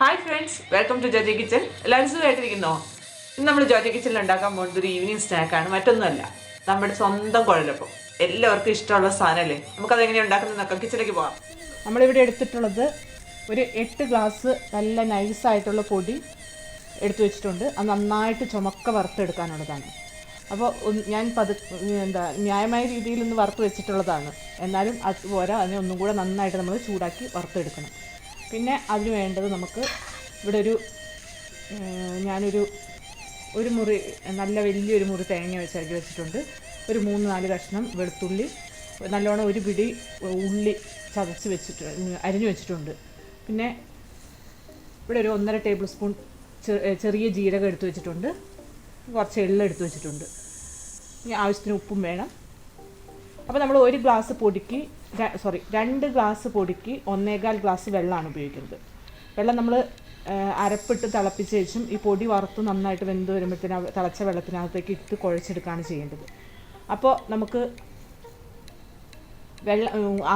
Hi friends, welcome to JOJE Kitchen. Let's do it. In the JOJE Kitchen, we will evening snack. We will do it. We will do it. We will do it. We will ഒരു 8 glass നല്ല nice ആയിട്ടുള്ള പൊടി എടുത്തു വെച്ചിട്ടുണ്ട്. അത് നന്നായിട്ട് ചുമക്ക വറുത്തെടുക്കാനുള്ളതാണ്. അപ്പോൾ ഞാൻ ന്യായമായ രീതിയിൽ ഒന്ന് വറുത്ത് വെച്ചിട്ടുള്ളതാണ്. എന്നാലും അതുപോലെ അതിനെ ഒന്നും കൂടെ നന്നായിട്ട് നമ്മൾ ചൂടാക്കി വറുത്തെടുക്കണം. പിന്നെ അതിന് വേണ്ടത് നമുക്ക് ഇവിടെ ഒരു മുറി നല്ല വലിയൊരു മുറി തേങ്ങ വെച്ചരക്കി വെച്ചിട്ടുണ്ട്. ഒരു 3-4 കഷ്ണം വെളുത്തുള്ളി, നല്ലോണം ഒരു പിടി ഉള്ളി ചതച്ച് അരിഞ്ഞു വെച്ചിട്ടുണ്ട്. പിന്നെ ഇവിടെ ഒരു 1.5 ടേബിൾ സ്പൂൺ ചെറിയ ജീരകം എടുത്തു വെച്ചിട്ടുണ്ട്. കുറച്ച് എള്ള് എടുത്തു വെച്ചിട്ടുണ്ട്. ഇനി ആവശ്യത്തിന് ഉപ്പും വേണം. അപ്പോൾ നമ്മൾ 2 ഗ്ലാസ് പൊടിക്ക് 1.25 ഗ്ലാസ് വെള്ളമാണ് ഉപയോഗിക്കുന്നത്. വെള്ളം നമ്മൾ അരപ്പിട്ട് തിളപ്പിച്ച ശേഷം ഈ പൊടി വറുത്ത് നന്നായിട്ട് വെന്ത് വരുമ്പോഴത്തേനും തിളച്ച വെള്ളത്തിനകത്തേക്ക് ഇട്ട് കുഴച്ചെടുക്കുകയാണ് ചെയ്യേണ്ടത്. അപ്പോൾ നമുക്ക്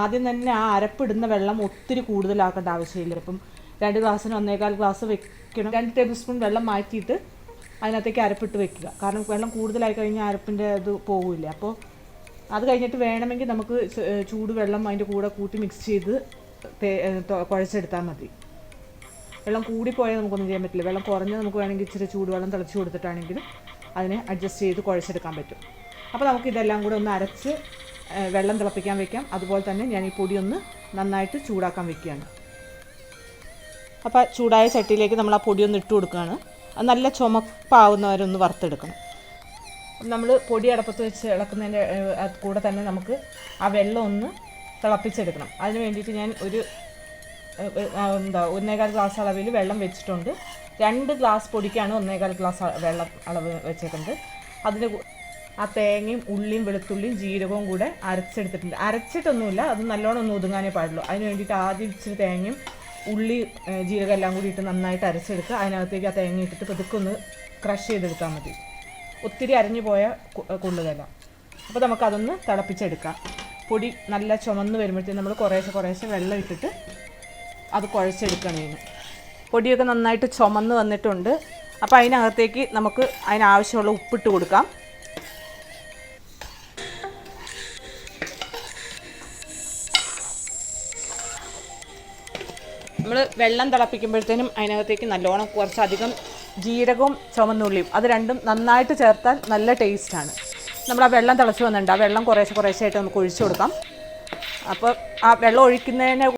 ആദ്യം തന്നെ ആ അരപ്പിടുന്ന വെള്ളം ഒത്തിരി കൂടുതലാക്കേണ്ട ആവശ്യമില്ല. ഇപ്പം 2 ഗ്ലാസ്സിന് 1.25 ഗ്ലാസ് വെക്കണം. 2 ടേബിൾ സ്പൂൺ വെള്ളം മാറ്റിയിട്ട് അതിനകത്തേക്ക് അരപ്പിട്ട് വെക്കുക. കാരണം വെള്ളം കൂടുതലായി കഴിഞ്ഞാൽ അരപ്പിൻ്റെ അത് പോകില്ല. അപ്പോൾ അത് കഴിഞ്ഞിട്ട് വേണമെങ്കിൽ നമുക്ക് ചൂടുവെള്ളം അതിൻ്റെ കൂടെ കൂട്ടി മിക്സ് ചെയ്ത് കുഴച്ചെടുത്താൽ മതി. വെള്ളം കൂടിപ്പോയാൽ നമുക്കൊന്നും ചെയ്യാൻ പറ്റില്ല. വെള്ളം കുറഞ്ഞ് നമുക്ക് വേണമെങ്കിൽ ഇച്ചിരി ചൂടുവെള്ളം തിളച്ച് കൊടുത്തിട്ടാണെങ്കിലും അതിനെ അഡ്ജസ്റ്റ് ചെയ്ത് കുഴച്ചെടുക്കാൻ പറ്റും. അപ്പോൾ നമുക്കിതെല്ലാം കൂടെ ഒന്ന് അരച്ച് വെള്ളം തിളപ്പിക്കാൻ വയ്ക്കാം. അതുപോലെ തന്നെ ഞാൻ ഈ പൊടി ഒന്ന് നന്നായിട്ട് ചൂടാക്കാൻ വയ്ക്കുകയാണ്. അപ്പോൾ ചൂടായ ചട്ടിയിലേക്ക് നമ്മൾ ആ പൊടി ഒന്ന് ഇട്ട് കൊടുക്കുകയാണ്. അത് നല്ല ചുമപ്പാവുന്നവരൊന്ന് വറുത്തെടുക്കണം. നമ്മൾ പൊടി അടപ്പത്ത് വെച്ച് ഇളക്കുന്നതിൻ്റെ കൂടെ തന്നെ നമുക്ക് ആ വെള്ളം ഒന്ന് തിളപ്പിച്ചെടുക്കണം. അതിന് വേണ്ടിയിട്ട് ഞാൻ 1.25 ഗ്ലാസ് അളവിൽ വെള്ളം വെച്ചിട്ടുണ്ട്. 2 ഗ്ലാസ് പൊടിക്കാണ് 1.25 ഗ്ലാസ് വെള്ളം അളവ് വെച്ചേക്കുന്നത്. അതിന് ആ തേങ്ങയും ഉള്ളിയും വെളുത്തുള്ളിയും ജീരകവും കൂടെ അരച്ചെടുത്തിട്ടുണ്ട്. അരച്ചിട്ടൊന്നുമില്ല, അത് നല്ലോണം ഒന്ന് ഒതുങ്ങാനേ പാടുള്ളൂ. അതിന് വേണ്ടിയിട്ട് ആദ്യം ഇച്ചിരി തേങ്ങയും ഉള്ളി ജീരകം എല്ലാം കൂടി ഇട്ട് നന്നായിട്ട് അരച്ചെടുക്കുക. അതിനകത്തേക്ക് ആ തേങ്ങ ഇട്ടിട്ട് പതുക്കെ ഒന്ന് ക്രഷ് ചെയ്തെടുത്താൽ മതി. ഒത്തിരി അരഞ്ഞു പോയാൽ കൊള്ളുകയില്ല. അപ്പോൾ നമുക്കതൊന്ന് തിളപ്പിച്ചെടുക്കാം. പൊടി നല്ല ചുമന്ന് വരുമ്പോഴത്തേക്കും നമ്മൾ കുറേശ്ശെ വെള്ളം ഇട്ടിട്ട് അത് കുഴച്ചെടുക്കണം. പൊടിയൊക്കെ നന്നായിട്ട് ചുമന്ന് വന്നിട്ടുണ്ട്. അപ്പോൾ അതിനകത്തേക്ക് നമുക്ക് അതിനാവശ്യമുള്ള ഉപ്പിട്ട് കൊടുക്കാം. നമ്മൾ വെള്ളം തിളപ്പിക്കുമ്പോഴത്തേനും അതിനകത്തേക്ക് നല്ലോണം കുറച്ചധികം ജീരകവും ചുവന്നുള്ളിയും അത് രണ്ടും നന്നായിട്ട് ചേർത്താൽ നല്ല ടേസ്റ്റാണ്. നമ്മൾ ആ വെള്ളം തിളച്ച് വന്നിട്ടുണ്ട്. ആ വെള്ളം കുറേശ്ശായിട്ട് നമുക്ക് ഒഴിച്ചു കൊടുക്കാം. അപ്പോൾ ആ വെള്ളം ഒഴിക്കുന്നതിന്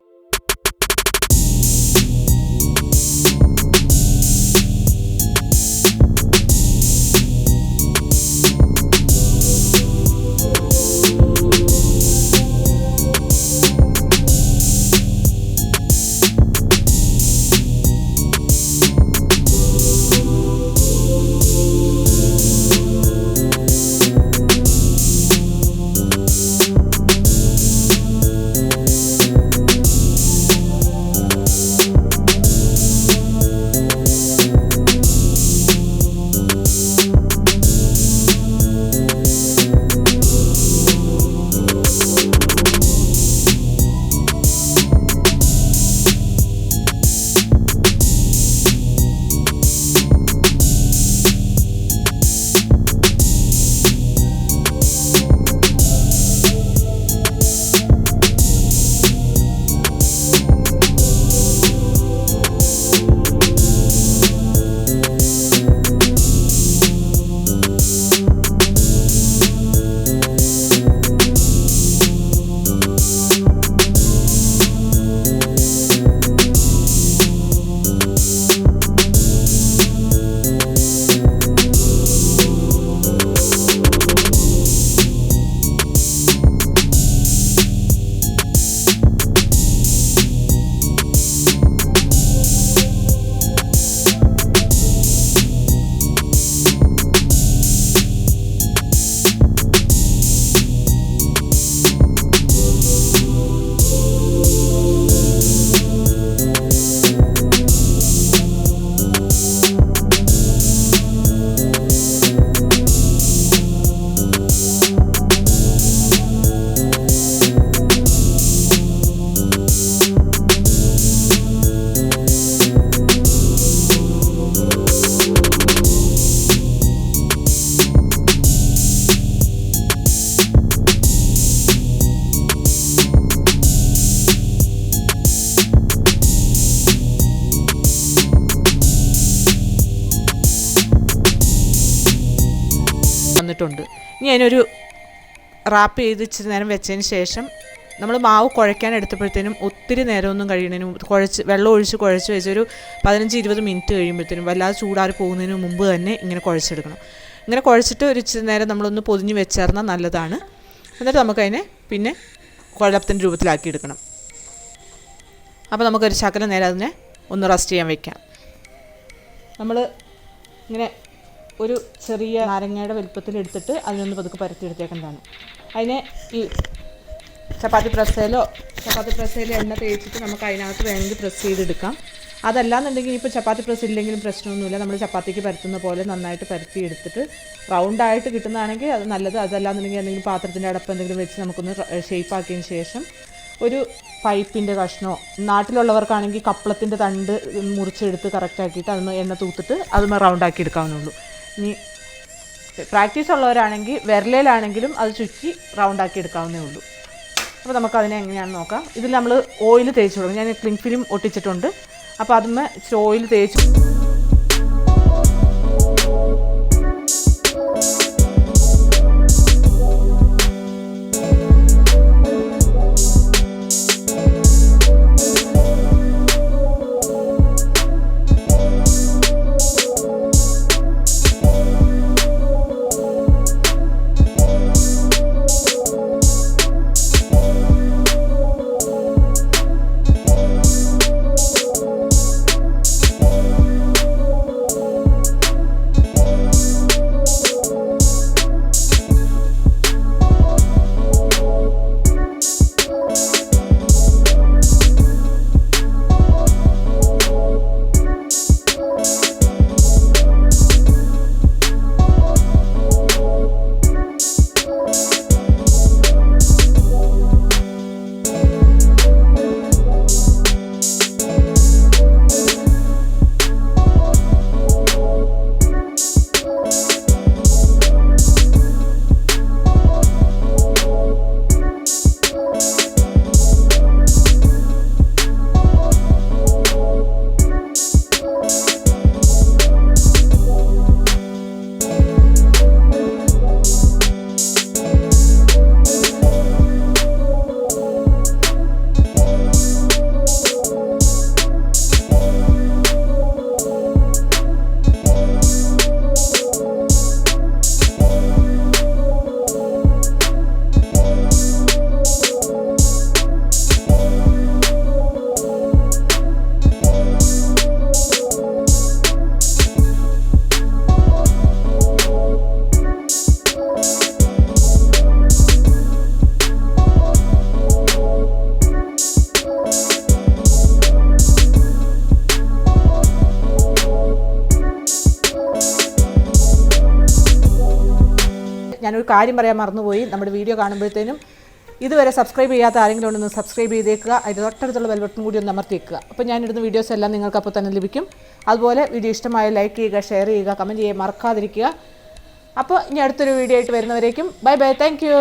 ആയിട്ടുണ്ട്. ഇനി അതിനൊരു റാപ്പ് ചെയ്ത് ഇച്ചിരി നേരം വെച്ചതിന് ശേഷം നമ്മൾ മാവ് കുഴയ്ക്കാൻ എടുത്തപ്പോഴത്തേനും ഒത്തിരി നേരമൊന്നും കഴിയുന്നതിന് വെള്ളം ഒഴിച്ച് കുഴച്ച് വെച്ചൊരു 15-20 മിനിറ്റ് കഴിയുമ്പോഴത്തേനും വല്ലാതെ ചൂടാറി പോകുന്നതിന് മുമ്പ് തന്നെ ഇങ്ങനെ കുഴച്ചെടുക്കണം. ഇങ്ങനെ കുഴച്ചിട്ട് ഒരു ഇച്ചിരി നേരം നമ്മളൊന്ന് പൊതിഞ്ഞ് വെച്ചേർന്നാൽ നല്ലതാണ്. എന്നിട്ട് നമുക്കതിനെ പിന്നെ കുഴലപ്പത്തിൻ്റെ രൂപത്തിലാക്കി എടുക്കണം. അപ്പോൾ നമുക്കൊരു ശകലം നേരം അതിനെ ഒന്ന് റെസ്റ്റ് ചെയ്യാൻ വെക്കാം. നമ്മൾ ഇങ്ങനെ ഒരു ചെറിയ നാരങ്ങയുടെ വലുപ്പത്തിൽ എടുത്തിട്ട് അതിനൊന്ന് പതുക്കെ പരത്തിയെടുത്തേക്കുന്നതാണ്. അതിനെ ഈ ചപ്പാത്തി പ്രസ്സയിലോ എണ്ണ തേച്ചിട്ട് നമുക്ക് അതിനകത്ത് വേണമെങ്കിൽ പ്രസ് ചെയ്തെടുക്കാം. അതല്ലാന്നുണ്ടെങ്കിൽ ഇപ്പോൾ ചപ്പാത്തി പ്രസ് ഇല്ലെങ്കിലും പ്രശ്നമൊന്നുമില്ല. നമ്മൾ ചപ്പാത്തിക്ക് പരത്തുന്ന പോലെ നന്നായിട്ട് പരത്തി എടുത്തിട്ട് റൗണ്ടായിട്ട് കിട്ടുന്നതാണെങ്കിൽ അത് നല്ലത്. അതല്ലാന്നുണ്ടെങ്കിൽ എന്തെങ്കിലും പാത്രത്തിൻ്റെ അടപ്പ് എന്തെങ്കിലും വെച്ച് നമുക്കൊന്ന് ഷേപ്പാക്കിയതിന് ശേഷം ഒരു പൈപ്പിൻ്റെ കഷ്ണമോ, നാട്ടിലുള്ളവർക്കാണെങ്കിൽ കപ്പളത്തിൻ്റെ തണ്ട് മുറിച്ചെടുത്ത് കറക്റ്റാക്കിയിട്ട് അതൊന്ന് എണ്ണ തൂത്തിട്ട് അതൊന്ന് റൗണ്ടാക്കി എടുക്കാവുന്നുള്ളൂ. ഇനി പ്രാക്ടീസ് ഉള്ളവരാണെങ്കിൽ വിരലിലാണെങ്കിലും അത് ചുറ്റി റൗണ്ടാക്കി എടുക്കാവുന്നേ ഉള്ളൂ. അപ്പോൾ നമുക്കതിനെ എങ്ങനെയാണെന്ന് നോക്കാം. ഇതിൽ നമ്മൾ ഓയിൽ തേച്ച് കൊടുക്കും. ഞാൻ ക്ലിംഗ് ഫിലിം ഒട്ടിച്ചിട്ടുണ്ട്. അപ്പോൾ അതിന്മേൽ ഇച്ചിരി ഓയിൽ തേച്ച് ഞാനൊരു കാര്യം പറയാൻ മറന്നുപോയി. നമ്മുടെ വീഡിയോ കാണുമ്പോഴത്തേനും ഇതുവരെ സബ്സ്ക്രൈബ് ചെയ്യാത്ത ആരെങ്കിലും ഉണ്ടെന്ന് സബ്സ്ക്രൈബ് ചെയ്തേക്കുക. അതിൻ്റെ തൊട്ടടുത്തുള്ള ബെൽ ബട്ടൺ കൂടി ഒന്ന് അമർത്തിയേക്കുക. അപ്പോൾ ഞാനിടുന്ന വീഡിയോസ് എല്ലാം നിങ്ങൾക്ക് അപ്പോൾ തന്നെ ലഭിക്കും. അതുപോലെ വീഡിയോ ഇഷ്ടമായ ലൈക്ക് ചെയ്യുക, ഷെയർ ചെയ്യുക, കമൻറ്റ് ചെയ്യുക മറക്കാതിരിക്കുക. അപ്പോൾ ഇനി അടുത്തൊരു വീഡിയോ ആയിട്ട് വരുന്നവരേക്കും ബൈ ബൈ, താങ്ക് യു.